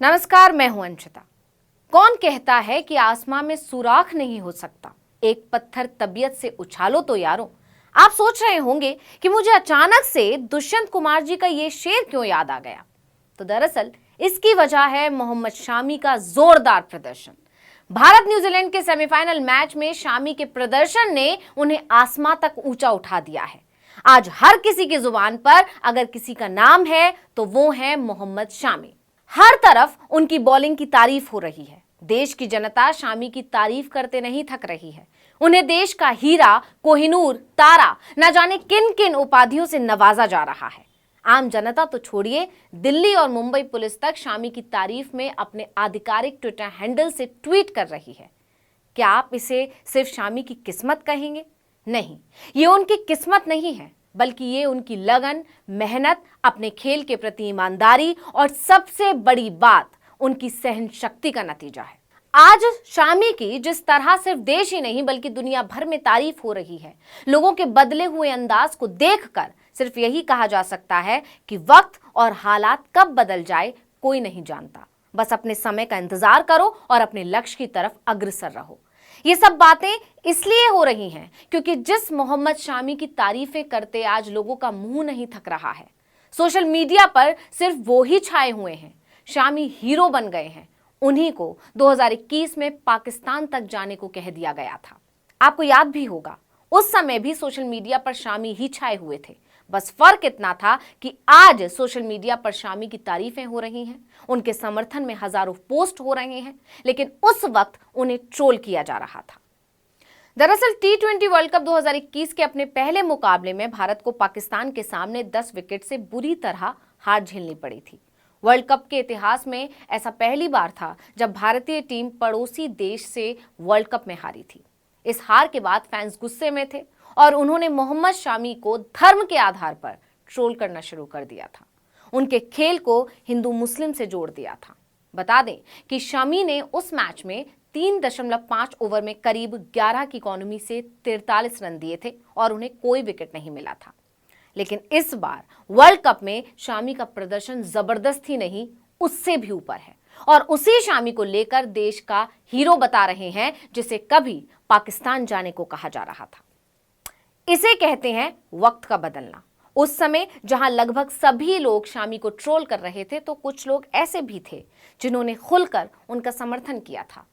नमस्कार, मैं हूं अंशिता। कौन कहता है कि आसमां में सुराख नहीं हो सकता, एक पत्थर तबीयत से उछालो तो यारो। आप सोच रहे होंगे कि मुझे अचानक से दुष्यंत कुमार जी का ये शेर क्यों याद आ गया। तो दरअसल इसकी वजह है मोहम्मद शामी का जोरदार प्रदर्शन। भारत न्यूजीलैंड के सेमीफाइनल मैच में शामी के प्रदर्शन ने उन्हें आसमां तक ऊंचा उठा दिया है। आज हर किसी की जुबान पर अगर किसी का नाम है तो वो है मोहम्मद शामी। हर तरफ उनकी बॉलिंग की तारीफ हो रही है। देश की जनता शामी की तारीफ करते नहीं थक रही है। उन्हें देश का हीरा, कोहिनूर, तारा, न जाने किन किन उपाधियों से नवाजा जा रहा है। आम जनता तो छोड़िए, दिल्ली और मुंबई पुलिस तक शामी की तारीफ में अपने आधिकारिक ट्विटर हैंडल से ट्वीट कर रही है। क्या आप इसे सिर्फ शामी की किस्मत कहेंगे? नहीं, ये उनकी किस्मत नहीं है, बल्कि ये उनकी लगन, मेहनत, अपने खेल के प्रति ईमानदारी और सबसे बड़ी बात उनकी सहन शक्ति का नतीजा है। आज शामी की जिस तरह सिर्फ देश ही नहीं बल्कि दुनिया भर में तारीफ हो रही है, लोगों के बदले हुए अंदाज को देखकर सिर्फ यही कहा जा सकता है कि वक्त और हालात कब बदल जाए कोई नहीं जानता। बस अपने समय का इंतजार करो और अपने लक्ष्य की तरफ अग्रसर रहो। ये सब बातें इसलिए हो रही हैं क्योंकि जिस मोहम्मद शामी की तारीफें करते आज लोगों का मुंह नहीं थक रहा है। सोशल मीडिया पर सिर्फ वो ही छाए हुए हैं। शामी हीरो बन गए हैं। उन्हीं को 2021 में पाकिस्तान तक जाने को कह दिया गया था। आपको याद भी होगा, उस समय भी सोशल मीडिया पर शामी ही छाए हुए थे। बस फर्क इतना था कि आज सोशल मीडिया पर शामी की तारीफें हो रही हैं, उनके समर्थन में हजारों पोस्ट हो रहे हैं, लेकिन उस वक्त उन्हें ट्रोल किया जा रहा था। दरअसल T20 वर्ल्ड कप 2021 के अपने पहले मुकाबले में भारत को पाकिस्तान के सामने 10 विकेट से बुरी तरह हार झेलनी पड़ी थी। वर्ल्ड कप के इतिहास में ऐसा पहली बार था जब भारतीय टीम पड़ोसी देश से वर्ल्ड कप में हारी थी। इस हार के बाद फैंस गुस्से में थे और उन्होंने मोहम्मद शामी को धर्म के आधार पर ट्रोल करना शुरू कर दिया था। उनके खेल को हिंदू मुस्लिम से जोड़ दिया था। बता दें कि शामी ने उस मैच में 3.5 ओवर में करीब 11 की इकॉनमी से 43 रन दिए थे और उन्हें कोई विकेट नहीं मिला था। लेकिन इस बार वर्ल्ड कप में शामी का प्रदर्शन जबरदस्त ही नहीं, उससे भी ऊपर है और उसी शामी को लेकर देश का हीरो बता रहे हैं जिसे कभी पाकिस्तान जाने को कहा जा रहा था। इसे कहते हैं वक्त का बदलना। उस समय जहां लगभग सभी लोग शामी को ट्रोल कर रहे थे तो कुछ लोग ऐसे भी थे जिन्होंने खुलकर उनका समर्थन किया था।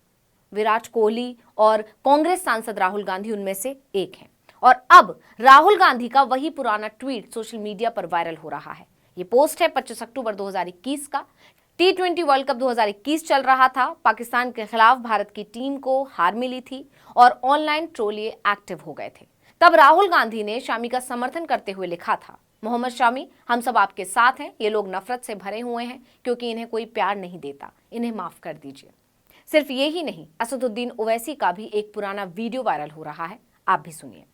विराट कोहली और कांग्रेस सांसद राहुल गांधी उनमें से एक हैं। और अब राहुल गांधी का वही पुराना ट्वीट सोशल मीडिया पर वायरल हो रहा है। ये पोस्ट है 25 अक्टूबर 2021 का। T20 वर्ल्ड कप 2021 चल रहा था। पाकिस्तान के खिलाफ भारत की टीम को हार मिली थी और ऑनलाइन ट्रोलिए एक्टिव हो गए थे। तब राहुल गांधी ने शामी का समर्थन करते हुए लिखा था, मोहम्मद शामी, हम सब आपके साथ हैं। ये लोग नफरत से भरे हुए हैं क्योंकि इन्हें कोई प्यार नहीं देता, इन्हें माफ कर दीजिए। सिर्फ ये ही नहीं, असदुद्दीन ओवैसी का भी एक पुराना वीडियो वायरल हो रहा है, आप भी सुनिए।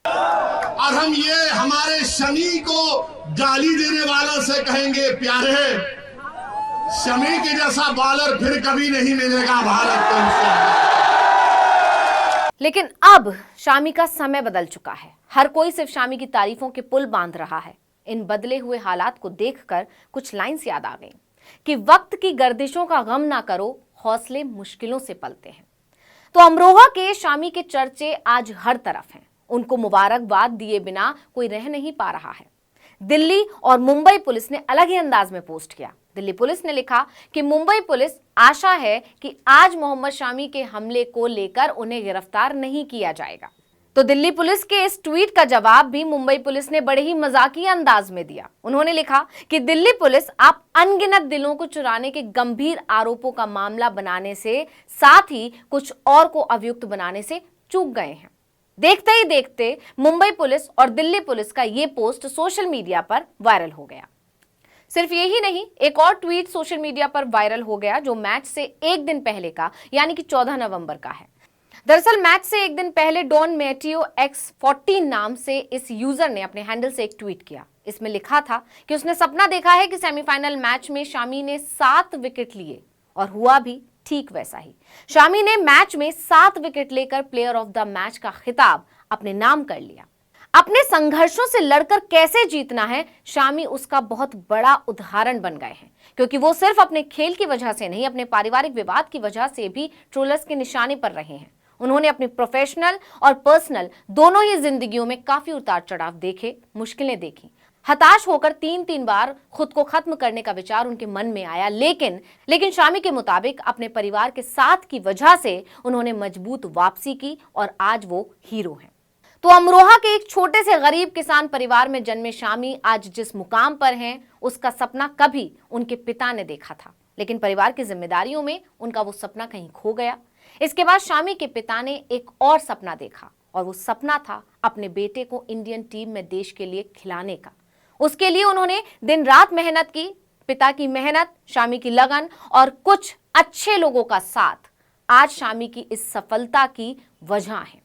और हम ये हमारे शमी को गाली देने वालों से कहेंगे, प्यारे शमी के जैसा बॉलर फिर कभी नहीं मिलेगा भारत को। लेकिन अब शामी का समय बदल चुका है। हर कोई सिर्फ शामी की तारीफों के पुल बांध रहा है। इन बदले हुए हालात को देखकर कुछ लाइन्स याद आ गई कि वक्त की गर्दिशों का गम ना करो, हौसले मुश्किलों से पलते हैं। तो अमरोहा के शामी के चर्चे आज हर तरफ हैं। उनको मुबारकबाद दिए बिना कोई रह नहीं पा रहा है। दिल्ली और मुंबई पुलिस ने अलग ही अंदाज में पोस्ट किया। दिल्ली पुलिस ने लिखा कि मुंबई पुलिस आशा है कि आज मोहम्मद शामी के हमले को लेकर उन्हें गिरफ्तार नहीं किया जाएगा। तो दिल्ली पुलिस के इस ट्वीट का जवाब भी मुंबई पुलिस ने बड़े ही मजाकिया अंदाज में दिया। उन्होंने लिखा कि दिल्ली पुलिस, आप अनगिनत दिलों को चुराने के गंभीर आरोपों का मामला बनाने से, साथ ही कुछ और को अभियुक्त बनाने से चूक गए हैं। देखते ही देखते मुंबई पुलिस और दिल्ली पुलिस का ये पोस्ट सोशल मीडिया पर वायरल हो गया। सिर्फ यही नहीं, एक और ट्वीट सोशल मीडिया पर वायरल हो गया जो मैच से एक दिन पहले का, यानी कि 14 नवंबर का है। दरअसल मैच से एक दिन पहले डॉन मैटियो X14 नाम से इस यूजर ने अपने हैंडल से एक ट्वीट किया। इसमें लिखा था कि उसने सपना देखा है कि सेमीफाइनल मैच में शामी ने 7 विकेट लिए और हुआ भी ठीक वैसा ही। शामी ने मैच में 7 विकेट लेकर प्लेयर ऑफ द मैच का खिताब अपने नाम कर लिया। अपने संघर्षों से लड़कर कैसे जीतना है, शामी उसका बहुत बड़ा उदाहरण बन गए हैं। क्योंकि वो सिर्फ अपने खेल की वजह से नहीं, अपने पारिवारिक विवाद की वजह से भी ट्रोलर्स के निशाने पर रहे हैं। उन्होंने अपनी प्रोफेशनल और पर्सनल दोनों ही जिंदगियों में काफी उतार चढ़ाव देखे, मुश्किलें देखी। हताश होकर 3-3 बार खुद को खत्म करने का विचार उनके मन में आया, लेकिन शामी के मुताबिक अपने परिवार के साथ की वजह से उन्होंने मजबूत वापसी की और आज वो हीरो हैं। तो अमरोहा के एक छोटे से गरीब किसान परिवार में जन्मे शामी आज जिस मुकाम पर हैं, उसका सपना कभी उनके पिता ने देखा था, लेकिन परिवार की जिम्मेदारियों में उनका वो सपना कहीं खो गया। इसके बाद शामी के पिता ने एक और सपना देखा, और वो सपना था अपने बेटे को इंडियन टीम में देश के लिए खिलाने का। उसके लिए उन्होंने दिन रात मेहनत की। पिता की मेहनत, शामी की लगन और कुछ अच्छे लोगों का साथ आज शामी की इस सफलता की वजह है।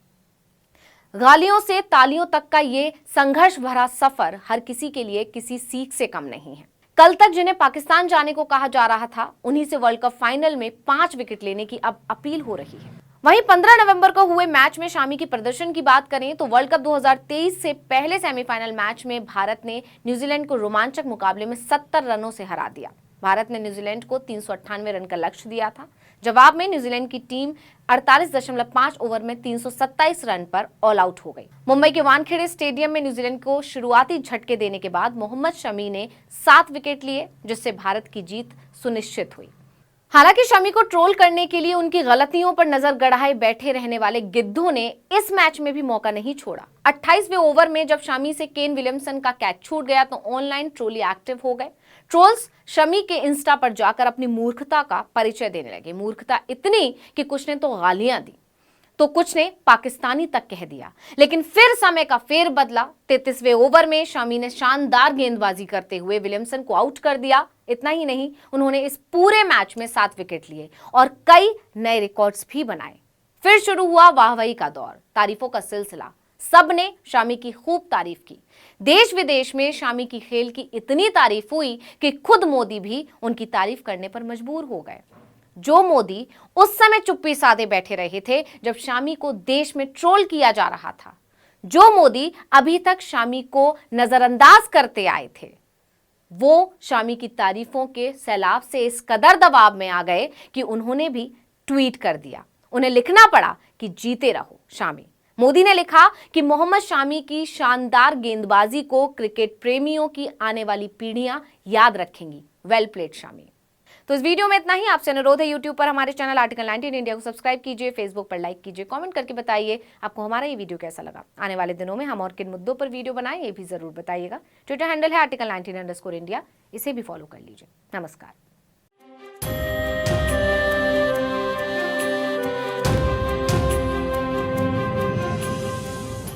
गालियों से तालियों तक का ये संघर्ष भरा सफर हर किसी के लिए किसी सीख से कम नहीं है। कल तक जिन्हें पाकिस्तान जाने को कहा जा रहा था, उन्हीं से वर्ल्ड कप फाइनल में 5 विकेट लेने की अब अपील हो रही है। वहीं 15 नवंबर को हुए मैच में शामी की प्रदर्शन की बात करें तो वर्ल्ड कप 2023 से पहले सेमीफाइनल मैच में भारत ने न्यूजीलैंड को रोमांचक मुकाबले में 70 रनों से हरा दिया। भारत ने न्यूजीलैंड को 398 रन का लक्ष्य दिया था। जवाब में न्यूजीलैंड की टीम 48.5 ओवर में 327 रन पर ऑल आउट हो गई। मुंबई के वानखेड़े स्टेडियम में न्यूजीलैंड को शुरुआती झटके देने के बाद मोहम्मद शमी ने 7 विकेट लिए, जिससे भारत की जीत सुनिश्चित हुई। हालांकि शमी को ट्रोल करने के लिए उनकी गलतियों पर नजर गड़ाए बैठे रहने वाले गिद्धों ने इस मैच में भी मौका नहीं छोड़ा। 28वें ओवर में जब शमी से केन विलियमसन का कैच छूट गया तो ऑनलाइन ट्रोली एक्टिव हो गए। ट्रोल्स शमी के इंस्टा पर जाकर अपनी मूर्खता का परिचय देने लगे। मूर्खता इतनी कि कुछ ने तो गालियां दी, तो कुछ ने पाकिस्तानी तक कह दिया। लेकिन फिर समय का फेर बदला। 33वें ओवर में शमी ने शानदार गेंदबाजी करते हुए विलियमसन को आउट कर दिया। इतना ही नहीं, उन्होंने इस पूरे मैच में 7 विकेट लिए और कई नए रिकॉर्ड्स भी बनाए। फिर शुरू हुआ वाहवाही का दौर, तारीफों का सिलसिला। सबने शामी की खूब तारीफ की। देश विदेश में शामी की खेल की इतनी तारीफ हुई कि खुद मोदी भी उनकी तारीफ करने पर मजबूर हो गए। जो मोदी उस समय चुप्पी साधे बैठे रहे थे जब शामी को देश में ट्रोल किया जा रहा था, जो मोदी अभी तक शामी को नजरअंदाज करते आए थे, वो शामी की तारीफों के सैलाब से इस कदर दबाव में आ गए कि उन्होंने भी ट्वीट कर दिया। उन्हें लिखना पड़ा कि जीते रहो शामी। मोदी ने लिखा कि मोहम्मद शामी की शानदार गेंदबाजी को क्रिकेट प्रेमियों की आने वाली पीढ़ियां याद रखेंगी। Well played Shami. तो इस वीडियो में इतना ही। आपसे अनुरोध है, यूट्यूब पर हमारे चैनल आर्टिकल 19 इंडिया को सब्सक्राइब कीजिए, फेसबुक पर लाइक कीजिए, कमेंट करके बताइए आपको हमारा ये वीडियो कैसा लगा। आने वाले दिनों में हम और किन मुद्दों पर वीडियो बनाएं, ये भी जरूर बताइएगा। ट्विटर हैंडल है आर्टिकल 19_इंडिया, इसे भी फॉलो कर लीजिए। नमस्कार।